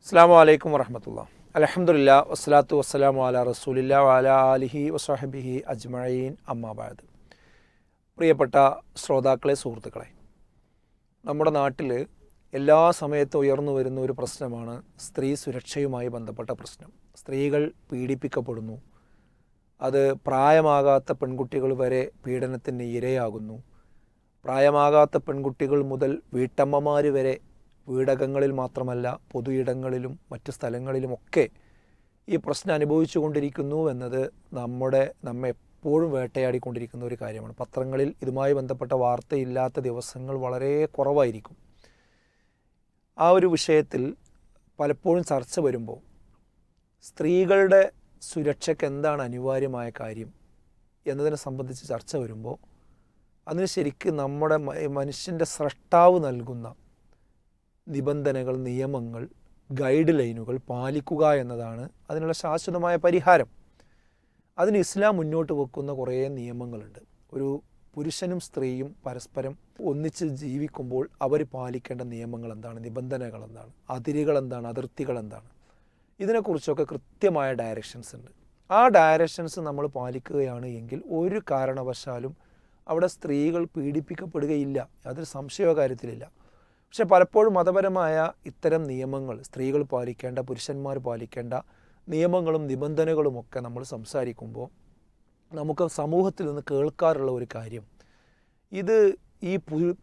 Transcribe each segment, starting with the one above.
അസ്സലാമു അലൈക്കും വറഹ്മത്തുള്ളാഹി. അൽഹംദുലില്ലാ വസ്സലാത്തു വസ്സലാമു അലാ റസൂലില്ലാ വഅലാ ആലിഹി വസ്വഹ്ബിഹി അജ്മഈൻ അമ്മാ ബഅദ്. പ്രിയപ്പെട്ട ശ്രോതാക്കളെ, സുഹൃത്തുക്കളെ, നമ്മുടെ നാട്ടിൽ എല്ലാ സമയത്തും ഉയർന്നു വരുന്ന ഒരു പ്രശ്നമാണ് സ്ത്രീ സുരക്ഷയുമായി ബന്ധപ്പെട്ട പ്രശ്നം. സ്ത്രീകൾ പീഡിപ്പിക്കപ്പെടുന്നു. അത് പ്രായമാകാത്ത പെൺകുട്ടികൾ വരെ പീഡനത്തിന് ഇരയാകുന്നു. പ്രായമാകാത്ത പെൺകുട്ടികൾ മുതൽ വീട്ടമ്മമാർ വരെ വീടകങ്ങളിൽ മാത്രമല്ല പൊതു ഇടങ്ങളിലും മറ്റു സ്ഥലങ്ങളിലുമൊക്കെ ഈ പ്രശ്നം അനുഭവിച്ചു കൊണ്ടിരിക്കുന്നു എന്നത് നമ്മെ എപ്പോഴും വേട്ടയാടിക്കൊണ്ടിരിക്കുന്ന ഒരു കാര്യമാണ്. പത്രങ്ങളിൽ ഇതുമായി ബന്ധപ്പെട്ട വാർത്തയില്ലാത്ത ദിവസങ്ങൾ വളരെ കുറവായിരിക്കും. ആ ഒരു വിഷയത്തിൽ പലപ്പോഴും ചർച്ച വരുമ്പോൾ സ്ത്രീകളുടെ സുരക്ഷയ്ക്ക് എന്താണ് അനിവാര്യമായ കാര്യം എന്നതിനെ സംബന്ധിച്ച് ചർച്ച വരുമ്പോൾ അതിന് ശരിക്കും നമ്മുടെ മനുഷ്യൻ്റെ സ്രഷ്ടാവ് നൽകുന്ന നിബന്ധനകൾ, നിയമങ്ങൾ, ഗൈഡ് ലൈനുകൾ പാലിക്കുക എന്നതാണ് അതിനുള്ള ശാശ്വതമായ പരിഹാരം. അതിന് ഇസ്ലാം മുന്നോട്ട് വെക്കുന്ന കുറേ നിയമങ്ങളുണ്ട്. ഒരു പുരുഷനും സ്ത്രീയും പരസ്പരം ഒന്നിച്ച് ജീവിക്കുമ്പോൾ അവർ പാലിക്കേണ്ട നിയമങ്ങൾ എന്താണ്, നിബന്ധനകൾ എന്താണ്, അതിരുകൾ എന്താണ്, അതിർത്തികൾ എന്താണ്, ഇതിനെക്കുറിച്ചൊക്കെ കൃത്യമായ ഡയറക്ഷൻസ് ഉണ്ട്. ആ ഡയറക്ഷൻസ് നമ്മൾ പാലിക്കുകയാണ് എങ്കിൽ ഒരു കാരണവശാലും അവിടെ സ്ത്രീകൾ പീഡിപ്പിക്കപ്പെടുകയില്ല. യാതൊരു സംശയ കാര്യത്തിലില്ല. പക്ഷെ പലപ്പോഴും മതപരമായ ഇത്തരം നിയമങ്ങൾ, സ്ത്രീകൾ പാലിക്കേണ്ട, പുരുഷന്മാർ പാലിക്കേണ്ട നിയമങ്ങളും നിബന്ധനകളുമൊക്കെ നമ്മൾ സംസാരിക്കുമ്പോൾ നമുക്ക് സമൂഹത്തിൽ നിന്ന് കേൾക്കാറുള്ള ഒരു കാര്യം, ഇത് ഈ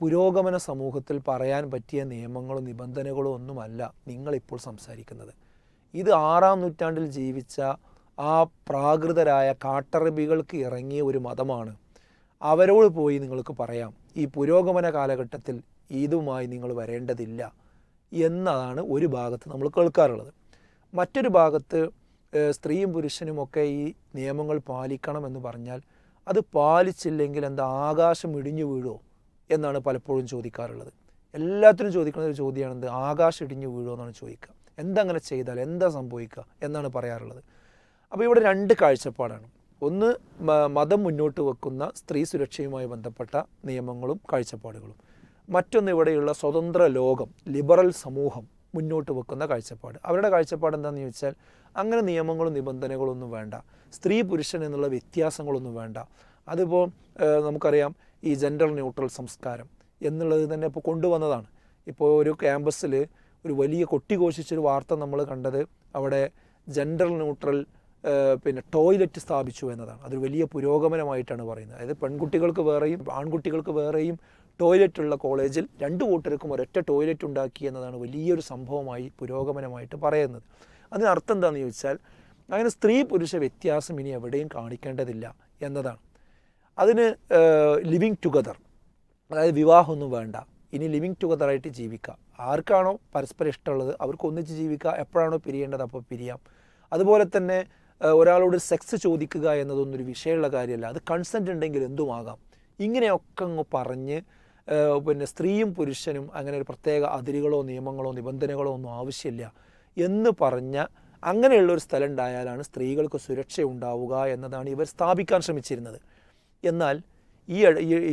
പുരോഗമന സമൂഹത്തിൽ പറയാൻ പറ്റിയ നിയമങ്ങളും നിബന്ധനകളും ഒന്നുമല്ല നിങ്ങളിപ്പോൾ സംസാരിക്കുന്നത്. ഇത് 6-ാം നൂറ്റാണ്ടിൽ ജീവിച്ച ആ പ്രാകൃതരായ കാട്ടറബികൾക്ക് ഇറങ്ങിയ ഒരു മതമാണ്. അവരോട് പോയി നിങ്ങൾക്ക് പറയാം, ഈ പുരോഗമന കാലഘട്ടത്തിൽ ഇതുമായി നിങ്ങൾ വരേണ്ടതില്ല എന്നതാണ് ഒരു ഭാഗത്ത് നമ്മൾ കേൾക്കാറുള്ളത്. മറ്റൊരു ഭാഗത്ത് സ്ത്രീയും പുരുഷനുമൊക്കെ ഈ നിയമങ്ങൾ പാലിക്കണമെന്ന് പറഞ്ഞാൽ അത് പാലിച്ചില്ലെങ്കിൽ എന്താ, ആകാശം ഇടിഞ്ഞു വീഴുമോ എന്നാണ് പലപ്പോഴും ചോദിക്കാറുള്ളത്. എല്ലാത്തിനും ചോദിക്കുന്ന ഒരു ചോദ്യമാണ് എന്ത്, ആകാശം ഇടിഞ്ഞു വീഴുമോ എന്നാണ് ചോദിക്കുക. എന്തങ്ങനെ ചെയ്താൽ എന്താ സംഭവിക്കുക എന്നാണ് പറയാറുള്ളത്. അപ്പോൾ ഇവിടെ രണ്ട് കാഴ്ചപ്പാടാണ്. ഒന്ന്, മതം മുന്നോട്ട് വെക്കുന്ന സ്ത്രീ സുരക്ഷയുമായി ബന്ധപ്പെട്ട നിയമങ്ങളും കാഴ്ചപ്പാടുകളും. മറ്റൊന്ന്, ഇവിടെയുള്ള സ്വതന്ത്ര ലോകം, ലിബറൽ സമൂഹം മുന്നോട്ട് വെക്കുന്ന കാഴ്ചപ്പാട്. അവരുടെ കാഴ്ചപ്പാട് എന്താണെന്ന് ചോദിച്ചാൽ അങ്ങനെ നിയമങ്ങളും നിബന്ധനകളൊന്നും വേണ്ട, സ്ത്രീ പുരുഷൻ എന്നുള്ള വ്യത്യാസങ്ങളൊന്നും വേണ്ട. അതിപ്പോൾ നമുക്കറിയാം, ഈ ജെൻഡർ ന്യൂട്രൽ സംസ്കാരം എന്നുള്ളത് തന്നെ ഇപ്പോൾ കൊണ്ടുവന്നതാണ്. ഇപ്പോൾ ഒരു ക്യാമ്പസിൽ ഒരു വലിയ കൊട്ടിഘോഷിച്ചൊരു വാർത്ത നമ്മൾ കണ്ടത് അവിടെ ജെൻഡർ ന്യൂട്രൽ ടോയ്ലറ്റ് സ്ഥാപിച്ചു എന്നതാണ്. അതൊരു വലിയ പുരോഗമനമായിട്ടാണ് പറയുന്നത്. അതായത് പെൺകുട്ടികൾക്ക് വേറെയും ആൺകുട്ടികൾക്ക് വേറെയും ടോയ്ലറ്റുള്ള കോളേജിൽ രണ്ടു കൂട്ടർക്കും ഒരൊറ്റ ടോയ്ലറ്റ് ഉണ്ടാക്കി എന്നതാണ് വലിയൊരു സംഭവമായി, പുരോഗമനമായിട്ട് പറയുന്നത്. അതിനർത്ഥം എന്താണെന്ന് ചോദിച്ചാൽ അങ്ങനെ സ്ത്രീ പുരുഷ വ്യത്യാസം ഇനി എവിടെയും കാണിക്കേണ്ടതില്ല എന്നതാണ്. അതിന് ലിവിങ് ടുഗദർ, അതായത് വിവാഹമൊന്നും വേണ്ട, ഇനി ലിവിങ് ടുഗദറായിട്ട് ജീവിക്കുക. ആർക്കാണോ പരസ്പരം ഇഷ്ടമുള്ളത് അവർക്ക് ഒന്നിച്ച് ജീവിക്കുക. എപ്പോഴാണോ പിരിയേണ്ടത് അപ്പോൾ പിരിയാം. അതുപോലെ തന്നെ ഒരാളോട് സെക്സ് ചോദിക്കുക എന്നതൊന്നും ഒരു വിഷയമുള്ള കാര്യമല്ല. അത് കൺസെൻറ്റ് ഉണ്ടെങ്കിൽ എന്തുമാകാം. ഇങ്ങനെയൊക്കെ അങ്ങ് പറഞ്ഞ് സ്ത്രീയും പുരുഷനും അങ്ങനെ ഒരു പ്രത്യേക അതിരുകളോ നിയമങ്ങളോ നിബന്ധനകളോ ഒന്നും ആവശ്യമില്ല എന്ന് പറഞ്ഞ അങ്ങനെയുള്ളൊരു സ്ഥലം ഉണ്ടായാലാണ് സ്ത്രീകൾക്ക് സുരക്ഷ ഉണ്ടാവുക എന്നതാണ് ഇവർ സ്ഥാപിക്കാൻ ശ്രമിച്ചിരുന്നത്. എന്നാൽ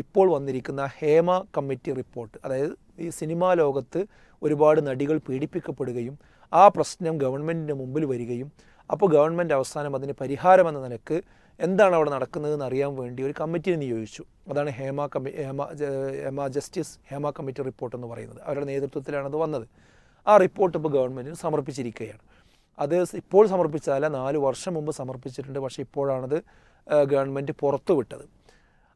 ഇപ്പോൾ വന്നിരിക്കുന്ന ഹേമ കമ്മിറ്റി റിപ്പോർട്ട്, അതായത് ഈ സിനിമാ ലോകത്ത് ഒരുപാട് നടികൾ പീഡിപ്പിക്കപ്പെടുകയും ആ പ്രശ്നം ഗവൺമെൻറ്റിൻ്റെ മുമ്പിൽ വരികയും അപ്പോൾ ഗവൺമെൻറ് അവസാനം അതിന് പരിഹാരമെന്ന നിലക്ക് എന്താണ് അവിടെ നടക്കുന്നതെന്ന് അറിയാൻ വേണ്ടി ഒരു കമ്മിറ്റിയെ നിയോഗിച്ചു. അതാണ് ജസ്റ്റിസ് ഹേമ കമ്മിറ്റി റിപ്പോർട്ട് എന്ന് പറയുന്നത്. അവരുടെ നേതൃത്വത്തിലാണത് വന്നത്. ആ റിപ്പോർട്ട് ഇപ്പോൾ ഗവൺമെൻറ്റിന് സമർപ്പിച്ചിരിക്കുകയാണ്. അത് ഇപ്പോൾ സമർപ്പിച്ചതല്ല, 4 വർഷം മുമ്പ് സമർപ്പിച്ചിട്ടുണ്ട്. പക്ഷേ ഇപ്പോഴാണത് ഗവൺമെൻറ് പുറത്തുവിട്ടത്.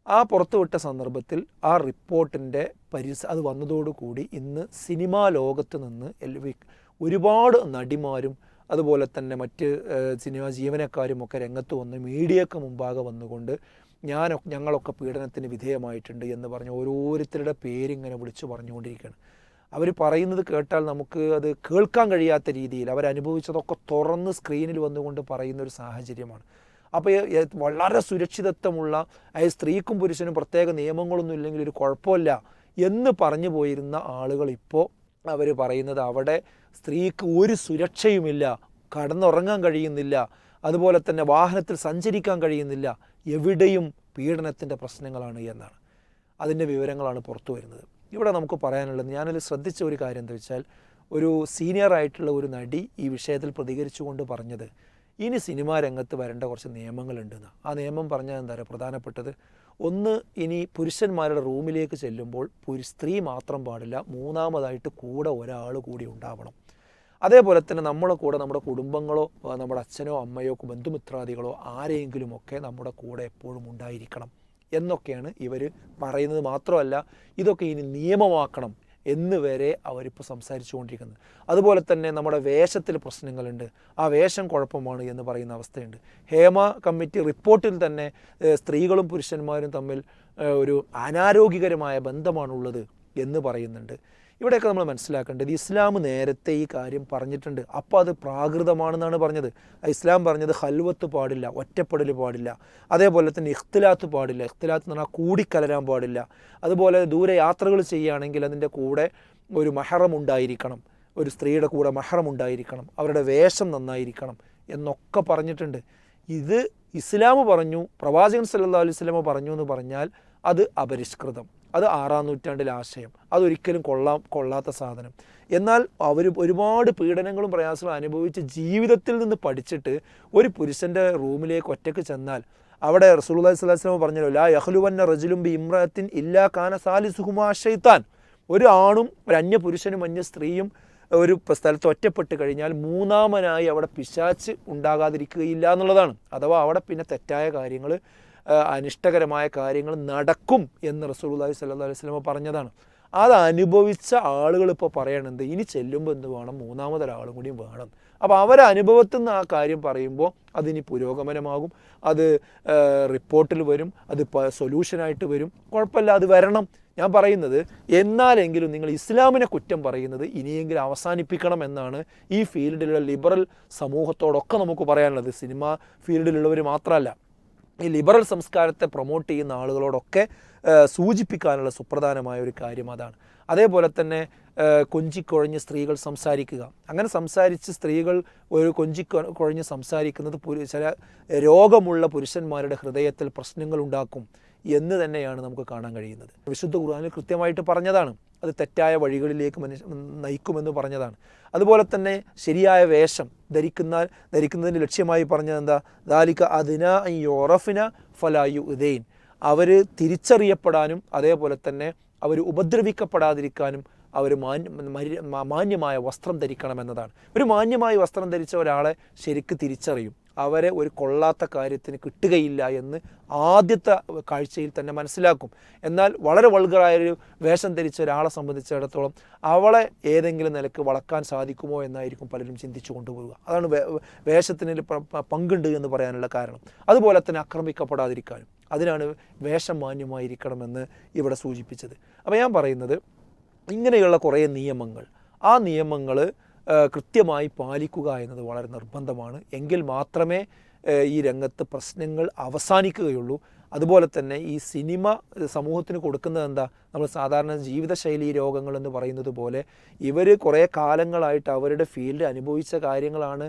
ആ പുറത്തുവിട്ട സന്ദർഭത്തിൽ ആ റിപ്പോർട്ടിൻ്റെ അത് വന്നതോടുകൂടി ഇന്ന് സിനിമാ ലോകത്ത് നിന്ന് ഒരുപാട് നടിമാരും അതുപോലെ തന്നെ മറ്റ് സിനിമാ ജീവനക്കാരുമൊക്കെ രംഗത്ത് വന്ന് മീഡിയക്ക് മുമ്പാകെ വന്നുകൊണ്ട് ഞങ്ങളൊക്കെ പീഡനത്തിന് വിധേയമായിട്ടുണ്ട് എന്ന് പറഞ്ഞ് ഓരോരുത്തരുടെ പേരിങ്ങനെ വിളിച്ചു പറഞ്ഞുകൊണ്ടിരിക്കുകയാണ്. അവർ പറയുന്നത് കേട്ടാൽ നമുക്ക് അത് കേൾക്കാൻ കഴിയാത്ത രീതിയിൽ അവരനുഭവിച്ചതൊക്കെ തുറന്ന് സ്ക്രീനിൽ വന്നുകൊണ്ട് പറയുന്നൊരു സാഹചര്യമാണ്. അപ്പോൾ വളരെ സുരക്ഷിതത്വമുള്ള, അതായത് സ്ത്രീക്കും പുരുഷനും പ്രത്യേക നിയമങ്ങളൊന്നും ഇല്ലെങ്കിൽ ഒരു കുഴപ്പമില്ല എന്ന് പറഞ്ഞു പോയിരുന്ന ആളുകൾ ഇപ്പോൾ അവർ പറയുന്നത് അവിടെ സ്ത്രീക്ക് ഒരു സുരക്ഷയുമില്ല, കടന്നുറങ്ങാൻ കഴിയുന്നില്ല, അതുപോലെ തന്നെ വാഹനത്തിൽ സഞ്ചരിക്കാൻ കഴിയുന്നില്ല, എവിടെയും പീഡനത്തിൻ്റെ പ്രശ്നങ്ങളാണ് എന്നാണ്. അതിൻ്റെ വിവരങ്ങളാണ് പുറത്തു വരുന്നത്. ഇവിടെ നമുക്ക് പറയാനുള്ളത്, ഞാനതിൽ ശ്രദ്ധിച്ച ഒരു കാര്യം എന്താ വെച്ചാൽ, ഒരു സീനിയറായിട്ടുള്ള ഒരു നടി ഈ വിഷയത്തിൽ പ്രതികരിച്ചുകൊണ്ട് പറഞ്ഞത്, ഇനി സിനിമാ രംഗത്ത് വരേണ്ട കുറച്ച് നിയമങ്ങളുണ്ടെന്ന്. ആ നിയമം പറഞ്ഞാൽ എന്താ പറയുക, പ്രധാനപ്പെട്ടത് ഒന്ന്, ഇനി പുരുഷന്മാരുടെ റൂമിലേക്ക് ചെല്ലുമ്പോൾ സ്ത്രീ മാത്രം പാടില്ല, മൂന്നാമതായിട്ട് കൂടെ ഒരാൾ കൂടി ഉണ്ടാവണം. അതേപോലെ തന്നെ നമ്മളെ കൂടെ നമ്മുടെ കുടുംബങ്ങളോ നമ്മുടെ അച്ഛനോ അമ്മയോ ബന്ധുമിത്രാദികളോ ആരെങ്കിലുമൊക്കെ നമ്മുടെ കൂടെ എപ്പോഴും ഉണ്ടായിരിക്കണം എന്നൊക്കെയാണ് ഇവർ പറയുന്നത്. മാത്രമല്ല ഇതൊക്കെ ഇനി നിയമമാക്കണം എന്ന് വരെ അവരിപ്പോൾ സംസാരിച്ചു കൊണ്ടിരിക്കുന്നത്. അതുപോലെ തന്നെ നമ്മുടെ വേഷത്തിൽ പ്രശ്നങ്ങളുണ്ട്, ആ വേഷം കുഴപ്പമാണ് എന്ന് പറയുന്ന അവസ്ഥയുണ്ട്. ഹേമ കമ്മിറ്റി റിപ്പോർട്ടിൽ തന്നെ സ്ത്രീകളും പുരുഷന്മാരും തമ്മിൽ ഒരു അനാരോഗ്യകരമായ ബന്ധമാണുള്ളത് എന്ന് പറയുന്നുണ്ട്. ഇവിടെയൊക്കെ നമ്മൾ മനസ്സിലാക്കേണ്ടത് ഇസ്ലാം നേരത്തെ ഈ കാര്യം പറഞ്ഞിട്ടുണ്ട്. അപ്പോൾ അത് പ്രാകൃതമാണെന്നാണ് പറഞ്ഞത്. ഇസ്ലാം പറഞ്ഞത് ഹൽവത്ത് പാടില്ല, ഒറ്റപ്പെടൽ പാടില്ല, അതേപോലെ തന്നെ ഇഖ്തിലാത്ത് പാടില്ല. ഇഖ്തിലാത്ത് എന്ന് പറഞ്ഞാൽ കൂടിക്കലരാൻ പാടില്ല. അതുപോലെ ദൂരെ യാത്രകൾ ചെയ്യുകയാണെങ്കിൽ അതിൻ്റെ കൂടെ ഒരു മഹറം ഉണ്ടായിരിക്കണം, ഒരു സ്ത്രീയുടെ കൂടെ മഹറം ഉണ്ടായിരിക്കണം, അവരുടെ വേഷം നന്നായിരിക്കണം എന്നൊക്കെ പറഞ്ഞിട്ടുണ്ട്. ഇത് ഇസ്ലാം പറഞ്ഞു, പ്രവാചകൻ സല്ലല്ലാഹു അലൈഹി വസല്ലം പറഞ്ഞു എന്ന് പറഞ്ഞാൽ അത് അപരിഷ്കൃതം, അത് 6-ാം നൂറ്റാണ്ടിലെ ആശയം, അതൊരിക്കലും കൊള്ളാത്ത സാധനം. എന്നാൽ അവർ ഒരുപാട് പീഡനങ്ങളും പ്രയാസങ്ങളും അനുഭവിച്ച് ജീവിതത്തിൽ നിന്ന് പഠിച്ചിട്ട് ഒരു പുരുഷൻ്റെ റൂമിലേക്ക് ഒറ്റയ്ക്ക് ചെന്നാൽ അവിടെ റസൂലുള്ളാഹി സ്വല്ലല്ലാഹു അലൈഹി വസല്ലം പറഞ്ഞല്ലോ, ലാ യഖ്ലുവന്ന റജുലും ബി ഇംറഅത്തിൻ ഇല്ലാ കാന സാലിസുഹുമാ ശൈത്താൻ. ഒരു ആണും ഒരു അന്യ പുരുഷനും അന്യ സ്ത്രീയും ഒരു സ്ഥലത്ത് ഒറ്റപ്പെട്ട് കഴിഞ്ഞാൽ മൂന്നാമനായി അവിടെ പിശാച്ച് ഉണ്ടാകാതിരിക്കുകയില്ല എന്നുള്ളതാണ്. അഥവാ അവിടെ പിന്നെ തെറ്റായ കാര്യങ്ങൾ, അനിഷ്ടകരമായ കാര്യങ്ങൾ നടക്കും എന്ന് റസൂലുള്ളാഹി സ്വല്ലല്ലാഹു അലൈഹി വസല്ലം പറഞ്ഞതാണ്. അത് അനുഭവിച്ച ആളുകൾ ഇപ്പോൾ പറയണത് ഇനി ചെല്ലുമ്പോൾ എന്ത് വേണം, മൂന്നാമതൊരാളും കൂടിയും വേണം. അപ്പോൾ അവരെ അനുഭവത്തിൽ നിന്ന് ആ കാര്യം പറയുമ്പോൾ അതിനി പുരോഗമനമാകും, അത് റിപ്പോർട്ടിൽ വരും, അത് സൊല്യൂഷനായിട്ട് വരും. കുഴപ്പമില്ല, അത് വരണം. ഞാൻ പറയുന്നത് എന്നാലെങ്കിലും നിങ്ങൾ ഇസ്ലാമിനെ കുറ്റം പറയുന്നത് ഇനിയെങ്കിലും അവസാനിപ്പിക്കണം എന്നാണ് ഈ ഫീൽഡിലുള്ള ലിബറൽ സമൂഹത്തോടൊക്കെ നമുക്ക് പറയാനുള്ളത്. സിനിമ ഫീൽഡിലുള്ളവർ മാത്രമല്ല, ഈ ലിബറൽ സംസ്കാരത്തെ പ്രൊമോട്ട് ചെയ്യുന്ന ആളുകളോടൊക്കെ സൂചിപ്പിക്കാനുള്ള സുപ്രധാനമായ ഒരു കാര്യം അതാണ്. അതേപോലെ തന്നെ കൊഞ്ചിക്കൊഴഞ്ഞ് സ്ത്രീകൾ സംസാരിക്കുക, അങ്ങനെ സംസാരിച്ച് സ്ത്രീകൾ ഒരു കൊഞ്ചിക്കൊഴഞ്ഞ് സംസാരിക്കുന്നത് ചില രോഗമുള്ള പുരുഷന്മാരുടെ ഹൃദയത്തിൽ പ്രശ്നങ്ങൾ ഉണ്ടാക്കും എന്ന് തന്നെയാണ് നമുക്ക് കാണാൻ കഴിയുന്നത്. വിശുദ്ധ ഖുർആനിൽ കൃത്യമായിട്ട് പറഞ്ഞതാണ്, അത് തെറ്റായ വഴികളിലേക്ക് നയിക്കുമെന്ന് പറഞ്ഞതാണ്. അതുപോലെ തന്നെ ശരിയായ വേഷം ധരിക്കുന്നതിന് ലക്ഷ്യമായി പറഞ്ഞത് എന്താ, ദാലിക അദ്ന അൻ യുറഫ്ന ഫലാ യുദൈൻ. അവർ തിരിച്ചറിയപ്പെടാനും അതേപോലെ തന്നെ അവർ ഉപദ്രവിക്കപ്പെടാതിരിക്കാനും അവർ മാന്യമായ വസ്ത്രം ധരിക്കണമെന്നതാണ്. ഒരു മാന്യമായ വസ്ത്രം ധരിച്ച ഒരാളെ ശരിക്ക് തിരിച്ചറിയും, അവരെ ഒരു കൊള്ളാത്ത കാര്യത്തിന് കിട്ടുകയില്ല എന്ന് ആദ്യത്തെ കാഴ്ചയിൽ തന്നെ മനസ്സിലാക്കും. എന്നാൽ വളരെ വൾഗറായൊരു വേഷം ധരിച്ച ഒരാളെ സംബന്ധിച്ചിടത്തോളം അവളെ ഏതെങ്കിലും നിലക്ക് വളക്കാൻ സാധിക്കുമോ എന്നായിരിക്കും പലരും ചിന്തിച്ചു കൊണ്ടുപോവുക. അതാണ് വേഷത്തിന് പങ്കുണ്ട് എന്ന് പറയാനുള്ള കാരണം. അതുപോലെ തന്നെ ആക്രമിക്കപ്പെടാതിരിക്കാനും അതിനാണ് വേഷം മാന്യമായിരിക്കണമെന്ന് ഇവിടെ സൂചിപ്പിച്ചത്. അപ്പോൾ ഞാൻ പറയുന്നത് ഇങ്ങനെയുള്ള കുറേ നിയമങ്ങൾ, ആ നിയമങ്ങൾ കൃത്യമായി പാലിക്കുക എന്നത് വളരെ നിർബന്ധമാണ്. എങ്കിൽ മാത്രമേ ഈ രംഗത്ത് പ്രശ്നങ്ങൾ അവസാനിക്കുകയുള്ളൂ. അതുപോലെ തന്നെ ഈ സിനിമ സമൂഹത്തിന് കൊടുക്കുന്നത് എന്താ, നമ്മൾ സാധാരണ ജീവിതശൈലി രോഗങ്ങൾ എന്ന് പറയുന്നത് പോലെ ഇവർ കുറേ കാലങ്ങളായിട്ട് അവരുടെ ഫീൽഡ് അനുഭവിച്ച കാര്യങ്ങളാണ്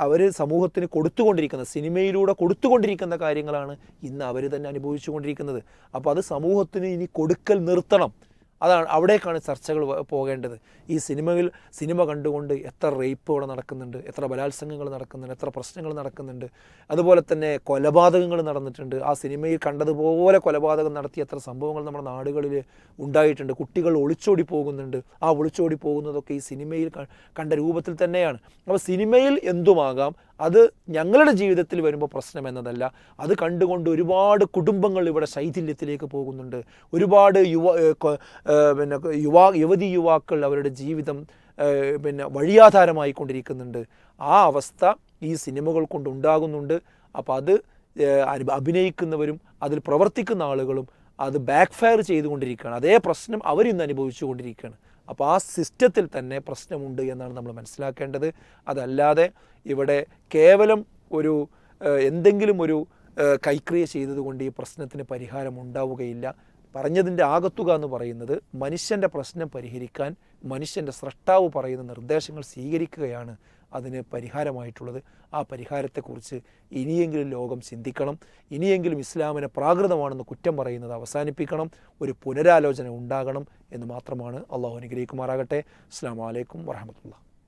അവർ സമൂഹത്തിന് കൊടുത്തുകൊണ്ടിരിക്കുന്നത്, സിനിമയിലൂടെ കൊടുത്തുകൊണ്ടിരിക്കുന്ന കാര്യങ്ങളാണ് ഇന്ന് അവർ തന്നെ അനുഭവിച്ചു കൊണ്ടിരിക്കുന്നത്. അപ്പോൾ അത് സമൂഹത്തിന് ഇനി കൊടുക്കൽ നിർത്തണം. അതാണ്, അവിടേക്കാണ് ചർച്ചകൾ പോകേണ്ടത്. ഈ സിനിമ കണ്ടുകൊണ്ട് എത്ര റേപ്പ് ഇവിടെ നടക്കുന്നുണ്ട്, എത്ര ബലാത്സംഗങ്ങൾ നടക്കുന്നുണ്ട്, എത്ര പ്രശ്നങ്ങൾ നടക്കുന്നുണ്ട്, അതുപോലെ തന്നെ കൊലപാതകങ്ങൾ നടന്നിട്ടുണ്ട്. ആ സിനിമയിൽ കണ്ടതുപോലെ കൊലപാതകം നടത്തിയ എത്ര സംഭവങ്ങൾ നമ്മുടെ നാടുകളിൽ ഉണ്ടായിട്ടുണ്ട്. കുട്ടികൾ ഒളിച്ചോടി പോകുന്നുണ്ട്. ആ ഒളിച്ചോടി പോകുന്നതൊക്കെ ഈ സിനിമയിൽ കണ്ട രൂപത്തിൽ തന്നെയാണ്. അപ്പോൾ സിനിമയിൽ എന്തുമാകാം, അത് ഞങ്ങളുടെ ജീവിതത്തിൽ വരുമ്പോൾ പ്രശ്നം എന്നതല്ല. അത് കണ്ടുകൊണ്ട് ഒരുപാട് കുടുംബങ്ങൾ ഇവിടെ ശൈഥില്യത്തിലേക്ക് പോകുന്നുണ്ട്. ഒരുപാട് യുവതി യുവാക്കൾ അവരുടെ ജീവിതം വഴിയാധാരമായി കൊണ്ടിരിക്കുന്നുണ്ട്. ആ അവസ്ഥ ഈ സിനിമകൾ കൊണ്ടുണ്ടാകുന്നുണ്ട്. അപ്പോൾ അത് അഭിനയിക്കുന്നവരും അതിൽ പ്രവർത്തിക്കുന്ന ആളുകളും അത് ബാക്ക് ഫയർ ചെയ്തുകൊണ്ടിരിക്കുകയാണ്. അതേ പ്രശ്നം അവരിന്ന് അനുഭവിച്ചു കൊണ്ടിരിക്കുകയാണ്. അപ്പോൾ ആ സിസ്റ്റത്തിൽ തന്നെ പ്രശ്നമുണ്ട് എന്നാണ് നമ്മൾ മനസ്സിലാക്കേണ്ടത്. അതല്ലാതെ ഇവിടെ കേവലം എന്തെങ്കിലും ഒരു കൈക്രിയ ചെയ്തതുകൊണ്ട് ഈ പ്രശ്നത്തിന് പരിഹാരം ഉണ്ടാവുകയില്ല. പറഞ്ഞതിൻ്റെ ആകത്തുക എന്ന് പറയുന്നത് മനുഷ്യൻ്റെ പ്രശ്നം പരിഹരിക്കാൻ മനുഷ്യൻ്റെ സ്രഷ്ടാവ് പറയുന്ന നിർദ്ദേശങ്ങൾ സ്വീകരിക്കുകയാണ്. അതിന് പരിഹാരമായിട്ടുള്ളത്. ആ പരിഹാരത്തെക്കുറിച്ച് ഇനിയെങ്കിലും ലോകം ചിന്തിക്കണം. ഇനിയെങ്കിലും ഇസ്ലാമിനെ പ്രാകൃതമാണെന്ന് കുറ്റം പറയുന്നത് അവസാനിപ്പിക്കണം. ഒരു പുനരാലോചന ഉണ്ടാകണം എന്ന് മാത്രമാണ്. അള്ളാഹു അനുഗ്രഹിക്കുമാറാകട്ടെ. അസ്സലാമു അലൈക്കും വറഹ്മത്തുള്ളാഹി.